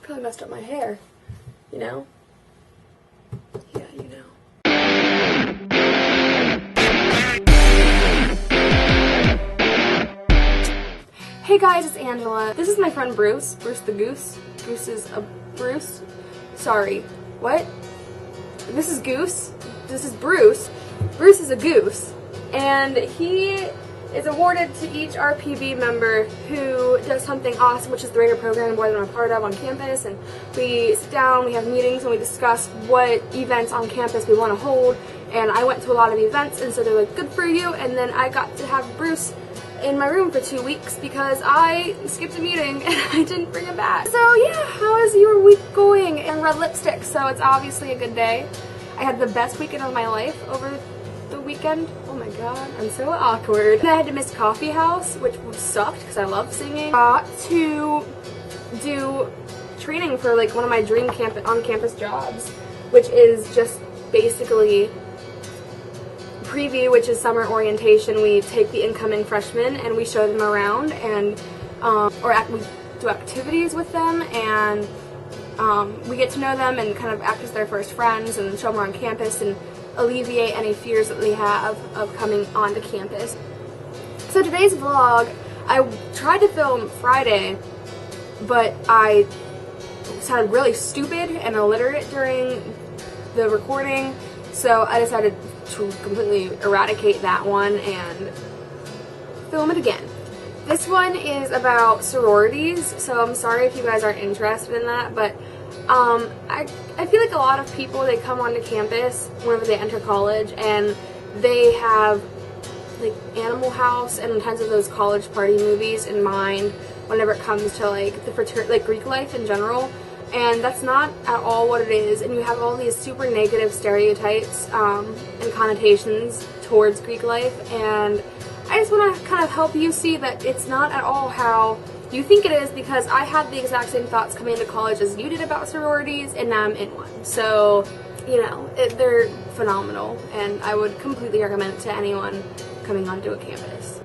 Probably messed up my hair, you know? Yeah, you know. Hey guys, it's Angela. This is my friend Bruce. Bruce the Goose. Goose is a Bruce. Sorry. What? This is Goose. This is Bruce. Bruce is a goose. And he is awarded to each RPB member who does something awesome, which is the radio program board that I'm a part of on campus. And we sit down, we have meetings, and we discuss what events on campus we want to hold. And I went to a lot of events, and so they're like, good for you. And then I got to have Bruce in my room for 2 weeks because I skipped a meeting and I didn't bring it back. So yeah, how is your week going? And red lipstick, so it's obviously a good day. I had the best weekend of my life over the weekend. Oh my god, I'm so awkward. I had to miss coffee house, which sucked because I love singing. To do training for like one of my dream on-campus jobs, which is just basically preview, which is summer orientation. We take the incoming freshmen and we show them around, and we do activities with them, and we get to know them and kind of act as their first friends and show them around campus and alleviate any fears that they have of coming onto campus. So today's vlog, I tried to film Friday, but I sounded really stupid and illiterate during the recording, so I decided to completely eradicate that one and film it again. This one is about sororities, so I'm sorry if you guys aren't interested in that, but I feel like a lot of people, they come onto campus whenever they enter college and they have like Animal House and tons of those college party movies in mind whenever it comes to like the Greek life in general, and that's not at all what it is. And you have all these super negative stereotypes and connotations towards Greek life, and I just want to kind of help you see that it's not at all how you think it is, because I had the exact same thoughts coming into college as you did about sororities, and now I'm in one. So, you know, they're phenomenal, and I would completely recommend it to anyone coming onto a campus.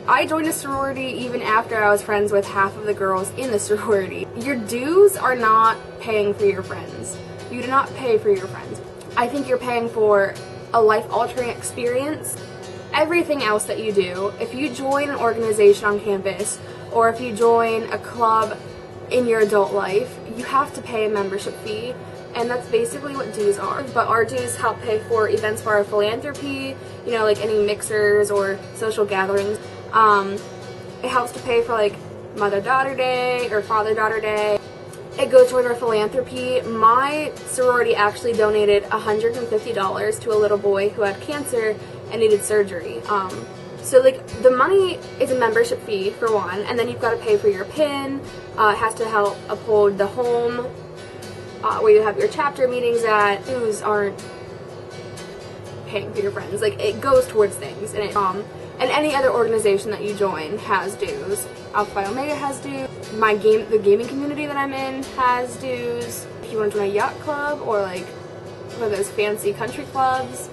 I joined a sorority even after I was friends with half of the girls in the sorority. Your dues are not paying for your friends. You do not pay for your friends. I think you're paying for a life-altering experience. Everything else that you do, if you join an organization on campus or if you join a club in your adult life, you have to pay a membership fee, and that's basically what dues are. But our dues help pay for events for our philanthropy, you know, like any mixers or social gatherings. It helps to pay for like Mother-Daughter Day or Father-Daughter Day. It goes toward our philanthropy. My sorority actually donated $150 to a little boy who had cancer and needed surgery. So like the money is a membership fee for one, and then you've got to pay for your PIN. It has to help uphold the home where you have your chapter meetings at. Dues aren't paying for your friends. Like, it goes towards things, and and any other organization that you join has dues. Alpha Phi Omega has dues. The gaming community that I'm in has dues. If you want to join a yacht club or like one of those fancy country clubs,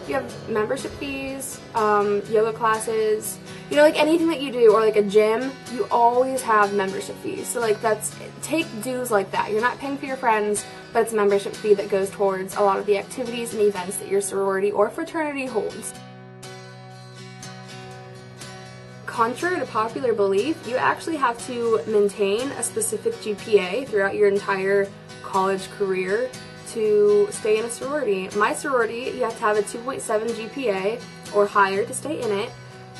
you have membership fees, yoga classes, you know, like anything that you do, or like a gym, you always have membership fees. So like take dues like that. You're not paying for your friends, but it's a membership fee that goes towards a lot of the activities and events that your sorority or fraternity holds. Contrary to popular belief, you actually have to maintain a specific GPA throughout your entire college career to stay in a sorority. My sorority, you have to have a 2.7 GPA or higher to stay in it.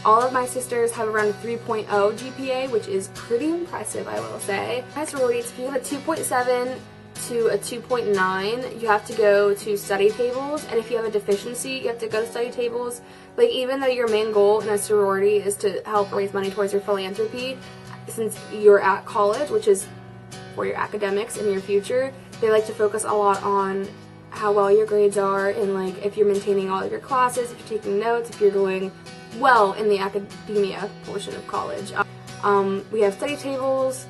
All of my sisters have around a 3.0 GPA, which is pretty impressive, I will say. My sorority, if you have a 2.7 to a 2.9, you have to go to study tables, and if you have a deficiency, you have to go to study tables. Like, even though your main goal in a sorority is to help raise money towards your philanthropy, since you're at college, which is for your academics in your future, they like to focus a lot on how well your grades are, and like if you're maintaining all of your classes, if you're taking notes, if you're doing well in the academia portion of college. We have study tables,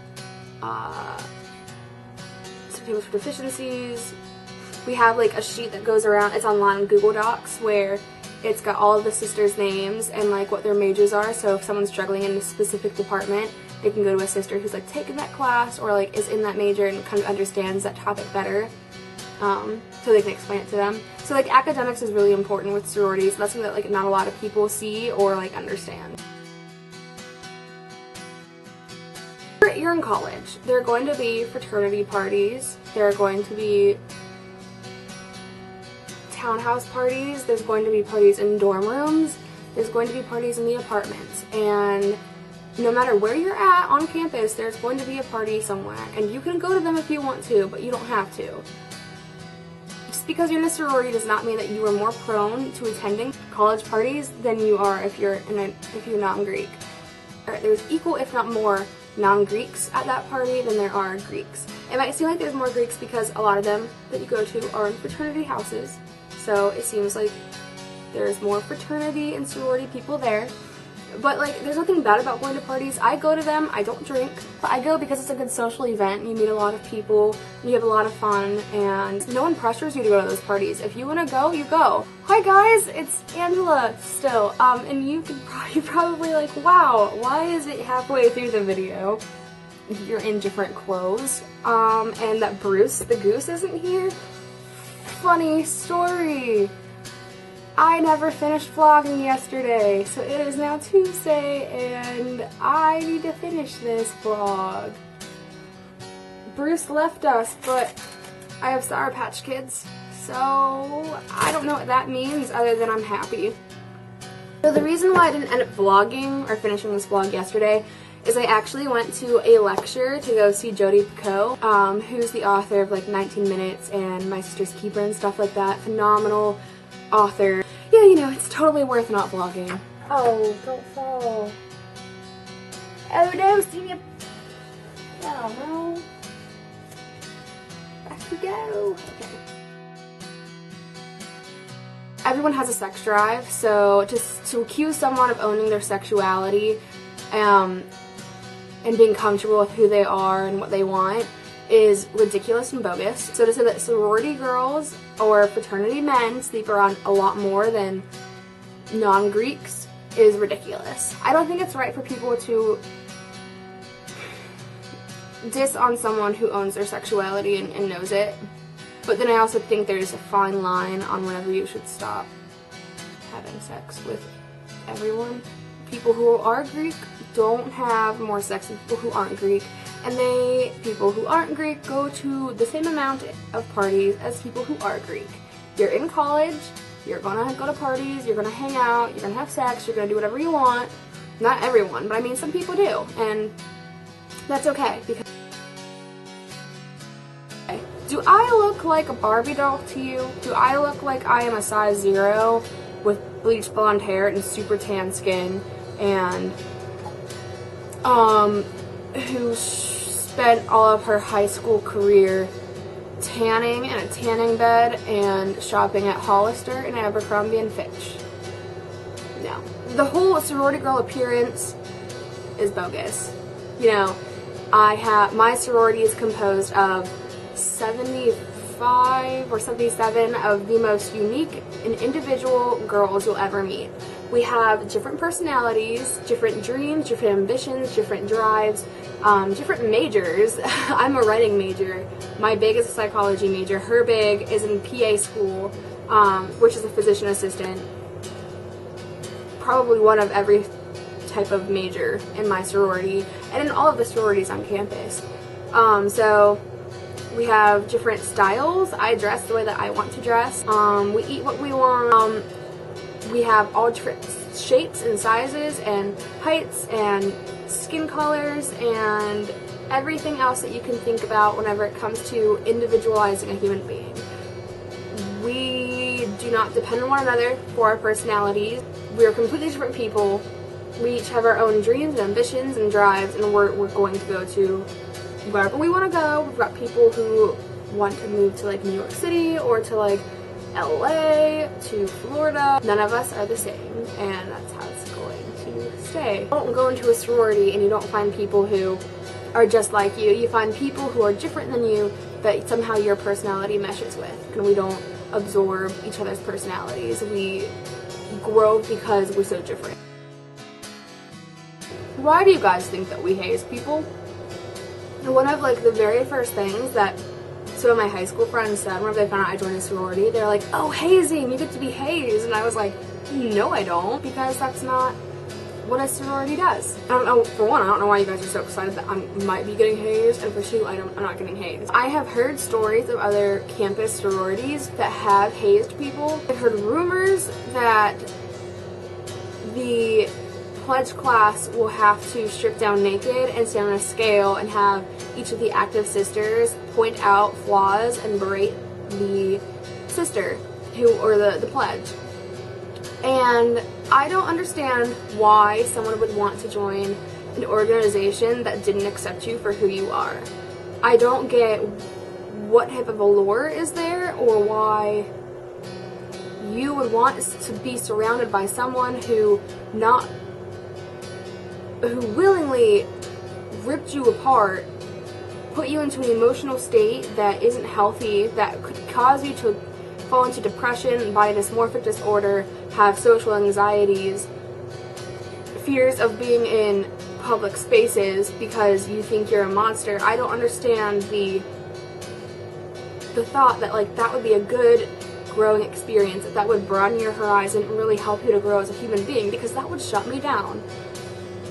tables for deficiencies. We have like a sheet that goes around, it's online on Google Docs, where it's got all of the sisters' names and like what their majors are, so if someone's struggling in a specific department, they can go to a sister who's like taken that class or like is in that major and kind of understands that topic better, so they can explain it to them. So like academics is really important with sororities. That's something that like not a lot of people see or like understand. You're in college. There are going to be fraternity parties. There are going to be townhouse parties. There's going to be parties in dorm rooms. There's going to be parties in the apartments. And no matter where you're at on campus, there's going to be a party somewhere. And you can go to them if you want to, but you don't have to. Just because you're in a sorority does not mean that you are more prone to attending college parties than you are if you're non-Greek. There's equal, if not more, non-Greeks at that party than there are Greeks. It might seem like there's more Greeks because a lot of them that you go to are in fraternity houses, so it seems like there's more fraternity and sorority people there. But like, there's nothing bad about going to parties. I go to them. I don't drink, but I go because it's a good social event. You meet a lot of people, you have a lot of fun, and no one pressures you to go to those parties. If you want to go, you go. Hi guys, it's Angela still, and you're probably like, wow, why is it halfway through the video you're in different clothes, and that Bruce the goose isn't here? Funny story. I never finished vlogging yesterday, so it is now Tuesday and I need to finish this vlog. Bruce left us, but I have Sour Patch Kids, so I don't know what that means other than I'm happy. So the reason why I didn't end up vlogging or finishing this vlog yesterday is I actually went to a lecture to go see Jodi Picoult, who's the author of like 19 Minutes and My Sister's Keeper and stuff like that. Phenomenal author. Yeah, you know, it's totally worth not vlogging. Oh, don't fall. Oh no, see me. Oh no. Back we go. Okay. Everyone has a sex drive, so to accuse someone of owning their sexuality and being comfortable with who they are and what they want is ridiculous and bogus. So to say that sorority girls or fraternity men sleep around a lot more than non-Greeks is ridiculous. I don't think it's right for people to diss on someone who owns their sexuality and knows it, but then I also think there's a fine line on whenever you should stop having sex with everyone. People who are Greek don't have more sex than people who aren't Greek, and people who aren't Greek go to the same amount of parties as people who are Greek. You're in college, you're gonna go to parties, you're gonna hang out, you're gonna have sex, you're gonna do whatever you want. Not everyone, but I mean some people do, and that's okay. Because do I look like a Barbie doll to you? Do I look like I am a size 0 with bleached blonde hair and super tan skin and who spent all of her high school career tanning in a tanning bed and shopping at Hollister and Abercrombie and Fitch? No. The whole sorority girl appearance is bogus. You know, my sorority is composed of 75 or 77 of the most unique and individual girls you'll ever meet. We have different personalities, different dreams, different ambitions, different drives, different majors. I'm a writing major. My big is a psychology major. Her big is in PA school, which is a physician assistant. Probably one of every type of major in my sorority and in all of the sororities on campus. So we have different styles. I dress the way that I want to dress. We eat what we want. We have all different shapes and sizes and heights and skin colors and everything else that you can think about whenever it comes to individualizing a human being. We do not depend on one another for our personalities. We are completely different people. We each have our own dreams and ambitions and drives, and we're going to go to wherever we want to go. We've got people who want to move to like New York City or to like LA, to Florida. None of us are the same, and that's how it's going to stay. You don't go into a sorority and you don't find people who are just like you. You find people who are different than you that somehow your personality meshes with, and we don't absorb each other's personalities. We grow because we're so different. why do you guys think that we haze people? And one of like the very first things that some of my high school friends said whenever they found out I joined a sorority, they're like, oh, hazing, you get to be hazed. And I was like, no I don't, because that's not what a sorority does. I don't know, for one, I don't know why you guys are so excited that I might be getting hazed, and for two, I'm not getting hazed. I have heard stories of other campus sororities that have hazed people. I've heard rumors that the pledge class will have to strip down naked and stand on a scale and have each of the active sisters point out flaws and berate the sister or the pledge. And I don't understand why someone would want to join an organization that didn't accept you for who you are. I don't get what type of allure is there, or why you would want to be surrounded by someone who willingly ripped you apart, put you into an emotional state that isn't healthy, that could cause you to fall into depression, body dysmorphic disorder, have social anxieties, fears of being in public spaces because you think you're a monster. I don't understand the thought that like that would be a good growing experience, that would broaden your horizon and really help you to grow as a human being, because that would shut me down.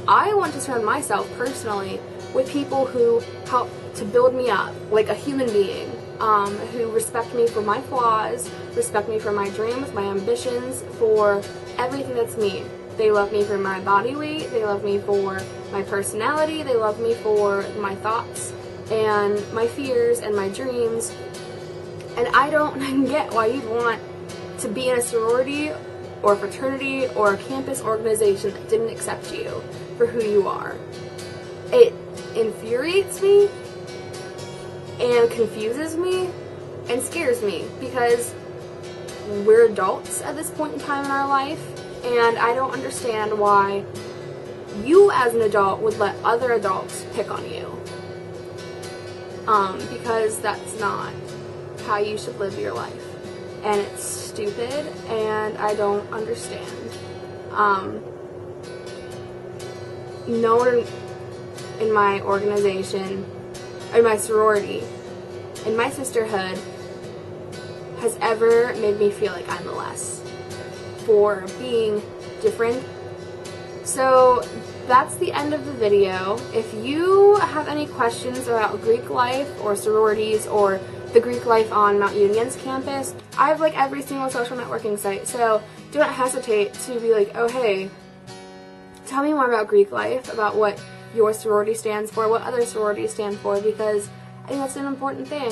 I want to surround myself personally with people who help to build me up like a human being, who respect me for my flaws, respect me for my dreams, my ambitions, for everything that's me. They love me for my body weight, they love me for my personality, they love me for my thoughts and my fears and my dreams. And I don't get why you'd want to be in a sorority or fraternity or a campus organization that didn't accept you for who you are. It infuriates me and confuses me and scares me, because we're adults at this point in time in our life, and I don't understand why you as an adult would let other adults pick on you, because that's not how you should live your life, and it's stupid, and I don't understand. No one in my organization, in my sorority, in my sisterhood, has ever made me feel like I'm less for being different. So that's the end of the video. If you have any questions about Greek life or sororities or the Greek life on Mount Union's campus, I have like every single social networking site, so do not hesitate to be like, oh hey, tell me more about Greek life, about what your sorority stands for, what other sororities stand for, because I think that's an important thing.